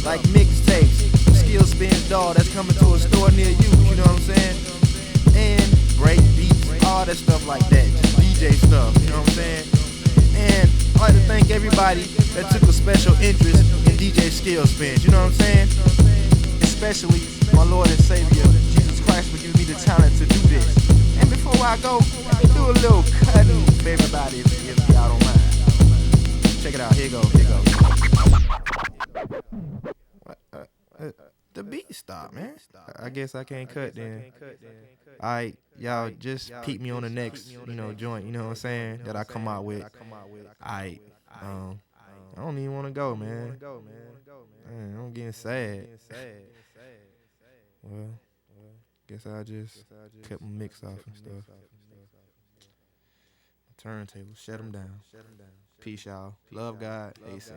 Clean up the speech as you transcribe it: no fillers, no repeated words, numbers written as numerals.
like mixtapes, skill spins, dog, that's coming to a store near you, you know what I'm saying? And break beats, all that stuff like that, just DJ stuff, you know what I'm saying? And I'd like to thank everybody that took a special interest in DJ skill spins, you know what I'm saying? Especially my Lord and Savior, Jesus Christ, for giving me the talent to do this. And before I go, let me do a little cutting for everybody if y'all don't mind. Check it out, here you go, here you go. The beat stopped, man. I guess I can't cut then. Alright, y'all just peep me on the next, joint, you know what I'm saying, that I come out with. Alright, I don't even want to go, man. Man, I'm getting sad. Well, guess I'll just cut my mix off and stuff. Turntable, shut them down. Peace, y'all. Love God. ASAP.